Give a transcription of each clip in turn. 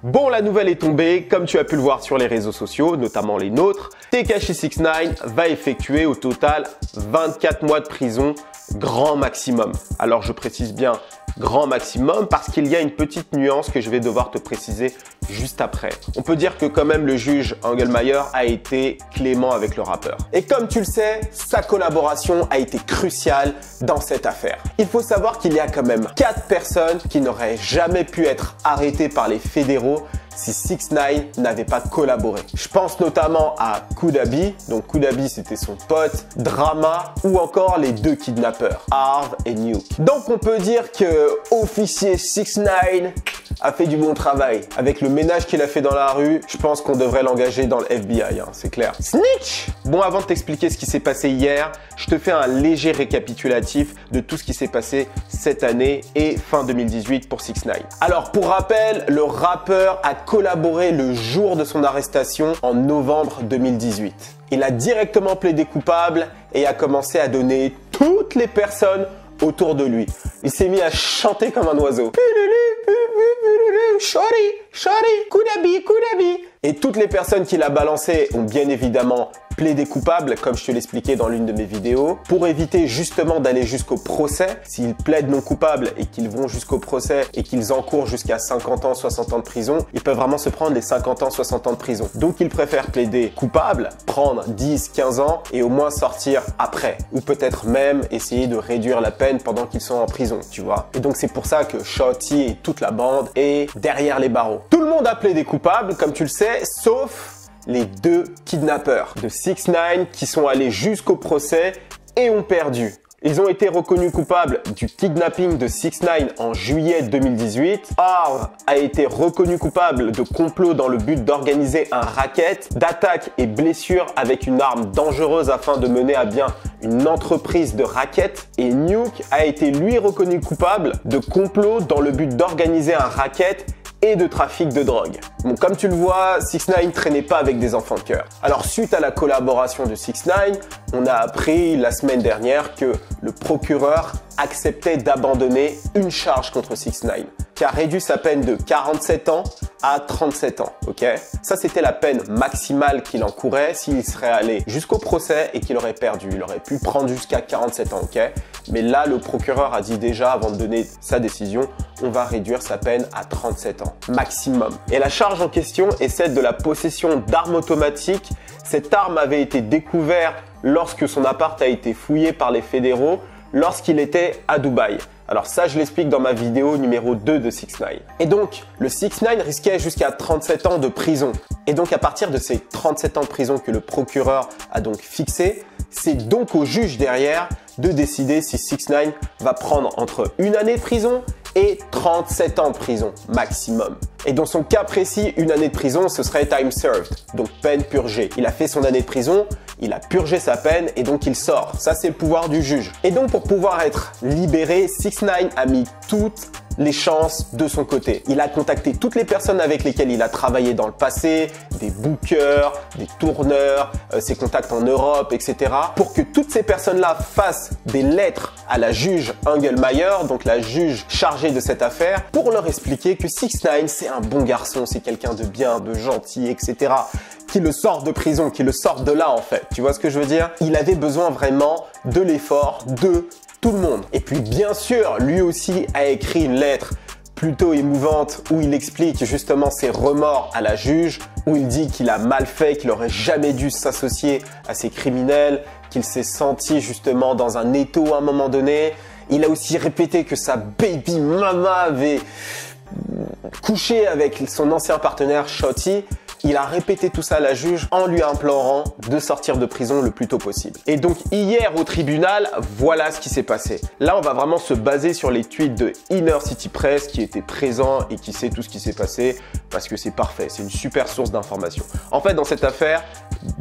Bon, la nouvelle est tombée, comme tu as pu le voir sur les réseaux sociaux, notamment les nôtres, Tekashi 69 va effectuer au total 24 mois de prison, grand maximum. Alors je précise bien grand maximum parce qu'il y a une petite nuance que je vais devoir te préciser juste après. On peut dire que quand même le juge Engelmayer a été clément avec le rappeur. Et comme tu le sais, sa collaboration a été cruciale dans cette affaire. Il faut savoir qu'il y a quand même 4 personnes qui n'auraient jamais pu être arrêtées par les fédéraux si 69 n'avait pas collaboré. Je pense notamment à Kudabi, donc Kudabi c'était son pote, Drama ou encore les 2 kidnappeurs, Harv et Nuke. Donc on peut dire que officier 69 a fait du bon travail. Avec le ménage qu'il a fait dans la rue, je pense qu'on devrait l'engager dans le FBI, hein, c'est clair. Snitch! Bon, avant de t'expliquer ce qui s'est passé hier, je te fais un léger récapitulatif de tout ce qui s'est passé cette année et fin 2018 pour 69. Alors, pour rappel, le rappeur a collaboré le jour de son arrestation en novembre 2018. Il a directement plaidé coupable et a commencé à donner toutes les personnes autour de lui. Il s'est mis à chanter comme un oiseau. Shorty, shorty, Kudabi, Kudabi. Et toutes les personnes qu'il a balancées ont bien évidemment plaidé coupable, comme je te l'expliquais dans l'une de mes vidéos, pour éviter justement d'aller jusqu'au procès. S'ils plaident non coupables et qu'ils vont jusqu'au procès et qu'ils encourent jusqu'à 50 ans, 60 ans de prison, ils peuvent vraiment se prendre les 50 ans, 60 ans de prison. Donc ils préfèrent plaider coupable, prendre 10, 15 ans et au moins sortir après. Ou peut-être même essayer de réduire la peine pendant qu'ils sont en prison, tu vois. Et donc c'est pour ça que Shorty et toute la bande est derrière les barreaux. Tout le monde a plaidé coupable, comme tu le sais, sauf les 2 kidnappeurs de 69 qui sont allés jusqu'au procès et ont perdu. Ils ont été reconnus coupables du kidnapping de 69 en juillet 2018. Harv a été reconnu coupable de complot dans le but d'organiser un racket, d'attaque et blessure avec une arme dangereuse afin de mener à bien une entreprise de racket. Et Nuke a été lui reconnu coupable de complot dans le but d'organiser un racket et de trafic de drogue. Bon, comme tu le vois, 69 traînait pas avec des enfants de cœur. Alors suite à la collaboration de 69, on a appris la semaine dernière que le procureur acceptait d'abandonner une charge contre 69, qui a réduit sa peine de 47 ans à 37 ans, ok? Ça, c'était la peine maximale qu'il encourait s'il serait allé jusqu'au procès et qu'il aurait perdu. Il aurait pu prendre jusqu'à 47 ans, ok? Mais là, le procureur a dit déjà, avant de donner sa décision, on va réduire sa peine à 37 ans, maximum. Et la charge en question est celle de la possession d'armes automatiques. Cette arme avait été découverte lorsque son appart a été fouillé par les fédéraux lorsqu'il était à Dubaï. Alors ça, je l'explique dans ma vidéo numéro 2 de 69. Et donc, le 69 risquait jusqu'à 37 ans de prison. Et donc, à partir de ces 37 ans de prison que le procureur a donc fixé, c'est donc au juge derrière de décider si 69 va prendre entre 1 année de prison et 37 ans de prison maximum. Et dans son cas précis, 1 année de prison, ce serait time served, donc peine purgée. Il a fait son année de prison, il a purgé sa peine et donc il sort. Ça, c'est le pouvoir du juge. Et donc, pour pouvoir être libéré, 69 a mis toutes les chances de son côté. Il a contacté toutes les personnes avec lesquelles il a travaillé dans le passé, des bookers, des tourneurs, ses contacts en Europe, etc. pour que toutes ces personnes-là fassent des lettres à la juge Engelmayer, donc la juge chargée de cette affaire, pour leur expliquer que 69 c'est un bon garçon, c'est quelqu'un de bien, de gentil, etc. qui le sort de prison, qui le sort de là en fait. Tu vois ce que je veux dire? Il avait besoin vraiment de l'effort de tout le monde. Et puis bien sûr, lui aussi a écrit une lettre plutôt émouvante où il explique justement ses remords à la juge, où il dit qu'il a mal fait, qu'il aurait jamais dû s'associer à ces criminels, qu'il s'est senti justement dans un étau à un moment donné. Il a aussi répété que sa baby mama avait couché avec son ancien partenaire Shorty. Il a répété tout ça à la juge en lui implorant de sortir de prison le plus tôt possible. Et donc hier au tribunal, voilà ce qui s'est passé. Là, on va vraiment se baser sur les tweets de Inner City Press qui était présent et qui sait tout ce qui s'est passé parce que c'est parfait, c'est une super source d'information. En fait, dans cette affaire,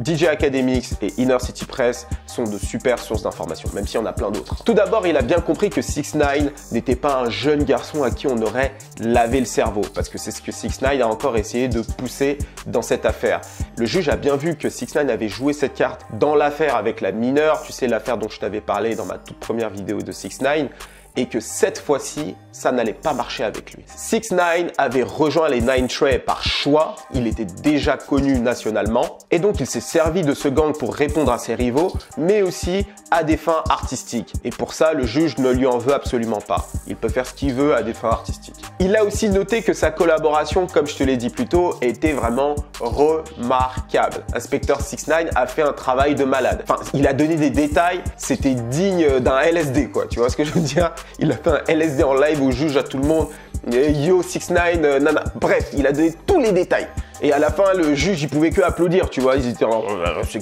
DJ Academics et Inner City Press sont de super sources d'information, même s'il y en a plein d'autres. Tout d'abord, il a bien compris que 69 n'était pas un jeune garçon à qui on aurait lavé le cerveau, parce que c'est ce que 69 a encore essayé de pousser dans cette affaire. Le juge a bien vu que 69 avait joué cette carte dans l'affaire avec la mineure, tu sais l'affaire dont je t'avais parlé dans ma toute première vidéo de 69. et que cette fois-ci, ça n'allait pas marcher avec lui. 6ix9ine avait rejoint les 9 Trey par choix, il était déjà connu nationalement, et donc il s'est servi de ce gang pour répondre à ses rivaux, mais aussi à des fins artistiques. Et pour ça, le juge ne lui en veut absolument pas. Il peut faire ce qu'il veut à des fins artistiques. Il a aussi noté que sa collaboration, comme je te l'ai dit plus tôt, était vraiment remarquable. Inspecteur 6ix9ine a fait un travail de malade. Enfin, il a donné des détails, c'était digne d'un LSD, quoi. Tu vois ce que je veux dire? Il a fait un LSD en live au juge, à tout le monde. Yo, 6ix9ine, nana. Bref, il a donné tous les détails. Et à la fin, le juge, il pouvait que applaudir, tu vois. Ils étaient c'est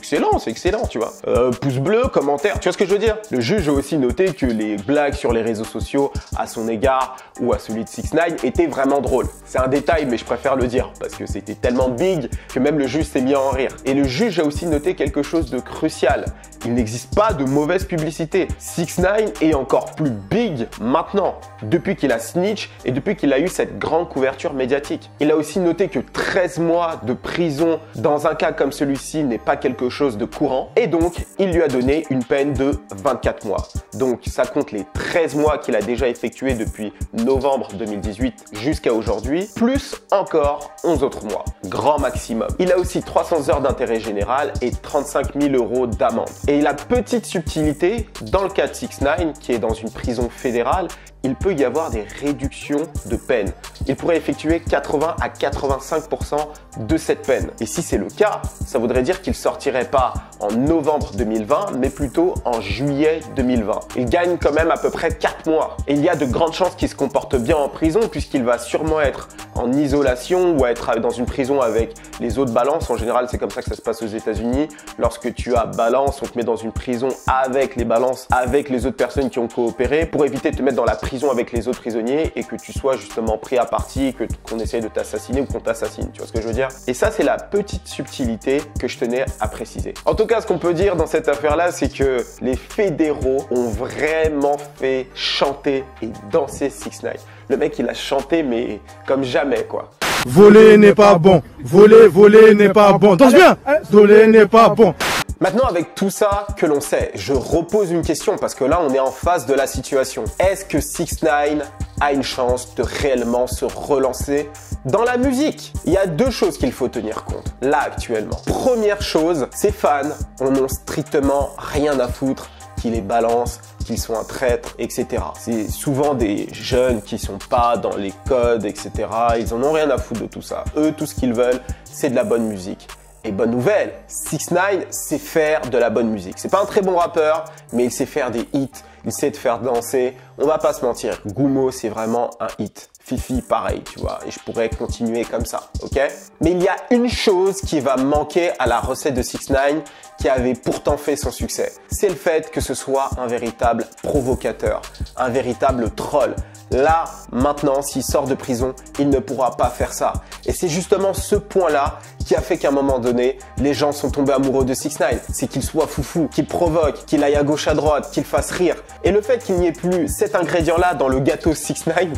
excellent, tu vois. Pouce bleu, commentaire, tu vois ce que je veux dire? Le juge a aussi noté que les blagues sur les réseaux sociaux à son égard ou à celui de 6ix9ine étaient vraiment drôles. C'est un détail, mais je préfère le dire parce que c'était tellement big que même le juge s'est mis à en rire. Et le juge a aussi noté quelque chose de crucial. Il n'existe pas de mauvaise publicité. 6ix9ine est encore plus big maintenant, depuis qu'il a snitch et depuis qu'il a eu cette grande couverture médiatique. Il a aussi noté que 13 mois de prison dans un cas comme celui-ci n'est pas quelque chose de courant et donc il lui a donné une peine de 24 mois. Donc ça compte les 13 mois qu'il a déjà effectués depuis novembre 2018 jusqu'à aujourd'hui, plus encore 11 autres mois. Grand maximum. Il a aussi 300 heures d'intérêt général et 35 000 € d'amende. Et la petite subtilité, dans le cas de 6ix9ine, qui est dans une prison fédérale, il peut y avoir des réductions de peine. Il pourrait effectuer 80 à 85% de cette peine. Et si c'est le cas, ça voudrait dire qu'il sortirait pas en novembre 2020, mais plutôt en juillet 2020. Il gagne quand même à peu près 4 mois. Et il y a de grandes chances qu'il se comporte bien en prison, puisqu'il va sûrement être en isolation ou être dans une prison avec les autres balances. En général, c'est comme ça que ça se passe aux États-Unis. Lorsque tu as balance, on te met dans une prison avec les balances, avec les autres personnes qui ont coopéré, pour éviter de te mettre dans la prison avec les autres prisonniers et que tu sois justement pris à partie et qu'on essaye de t'assassiner ou qu'on t'assassine. Tu vois ce que je veux dire? Et ça, c'est la petite subtilité que je tenais à préciser. En tout cas, ce qu'on peut dire dans cette affaire-là, c'est que les fédéraux ont vraiment fait chanter et danser 6ix9ine. Le mec, il a chanté, mais comme jamais, quoi. Voler n'est pas bon. Voler n'est pas bon. Danse bien. Voler n'est pas bon. Maintenant, avec tout ça que l'on sait, je repose une question parce que là, on est en face de la situation. Est-ce que 6ix9ine a une chance de réellement se relancer dans la musique? Il y a deux choses qu'il faut tenir compte, là, actuellement. Première chose, ses fans en ont strictement rien à foutre qu'il les balance, qu'ils sont un traître, etc. C'est souvent des jeunes qui sont pas dans les codes, etc. Ils en ont rien à foutre de tout ça. Eux, tout ce qu'ils veulent, c'est de la bonne musique. Et bonne nouvelle, 6ix9ine sait faire de la bonne musique. C'est pas un très bon rappeur, mais il sait faire des hits, il sait te faire danser. On va pas se mentir, Goumo, c'est vraiment un hit. Fifi, pareil, tu vois, et je pourrais continuer comme ça, ok? Mais il y a une chose qui va manquer à la recette de 6ix9ine qui avait pourtant fait son succès. C'est le fait que ce soit un véritable provocateur, un véritable troll. Là, maintenant, s'il sort de prison, il ne pourra pas faire ça. Et c'est justement ce point-là qui a fait qu'à un moment donné, les gens sont tombés amoureux de 6ix9ine. C'est qu'il soit foufou, qu'il provoque, qu'il aille à gauche à droite, qu'il fasse rire. Et le fait qu'il n'y ait plus cet ingrédient-là dans le gâteau 6ix9ine,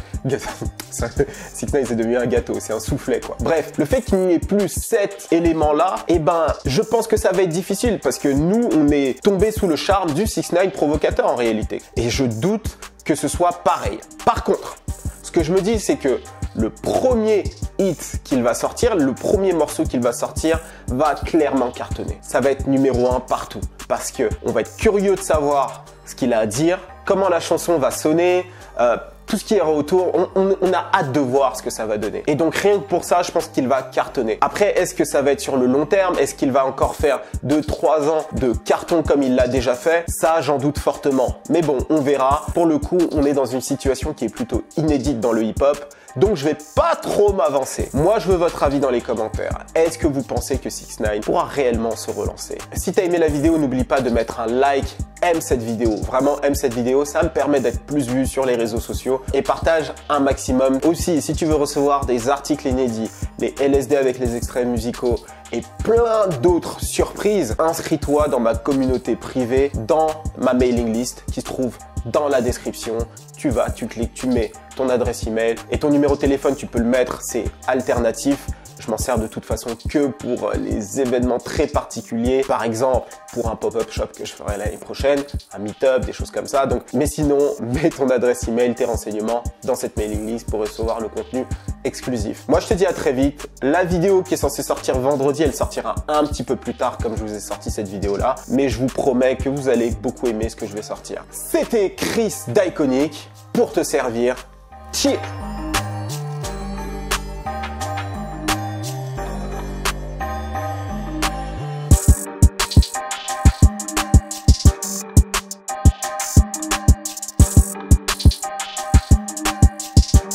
6ix9ine c'est devenu un gâteau, c'est un soufflet quoi. Bref, le fait qu'il n'y ait plus cet élément-là, eh ben, je pense que ça va être difficile parce que nous, on est tombé sous le charme du 6ix9ine provocateur en réalité. Et je doute que ce soit pareil. Par contre, ce que je me dis, c'est que le premier hit qu'il va sortir, le premier morceau qu'il va sortir va clairement cartonner. Ça va être numéro 1 partout parce que on va être curieux de savoir ce qu'il a à dire, comment la chanson va sonner, tout ce qui est autour, on a hâte de voir ce que ça va donner. Et donc rien que pour ça, je pense qu'il va cartonner. Après, est-ce que ça va être sur le long terme? Est-ce qu'il va encore faire 2-3 ans de carton comme il l'a déjà fait? Ça, j'en doute fortement. Mais bon, on verra. Pour le coup, on est dans une situation qui est plutôt inédite dans le hip-hop. Donc je vais pas trop m'avancer. Moi, je veux votre avis dans les commentaires. Est-ce que vous pensez que 6ix9ine pourra réellement se relancer? Si t'as aimé la vidéo, n'oublie pas de mettre un like, aime cette vidéo. Vraiment, aime cette vidéo. Ça me permet d'être plus vu sur les réseaux sociaux et partage un maximum. Aussi, si tu veux recevoir des articles inédits, les LSD avec les extraits musicaux et plein d'autres surprises, inscris-toi dans ma communauté privée, dans ma mailing list qui se trouve dans la description. Tu vas, tu cliques, tu mets ton adresse email et ton numéro de téléphone, tu peux le mettre, c'est alternatif. Je m'en sers de toute façon que pour les événements très particuliers. Par exemple, pour un pop-up shop que je ferai l'année prochaine, un meet-up, des choses comme ça. Donc, mais sinon, mets ton adresse email, tes renseignements dans cette mailing list pour recevoir le contenu exclusif. Moi, je te dis à très vite. La vidéo qui est censée sortir vendredi, elle sortira un petit peu plus tard comme je vous ai sorti cette vidéo-là. Mais je vous promets que vous allez beaucoup aimer ce que je vais sortir. C'était Chris d'Iconic pour te servir. Cheers!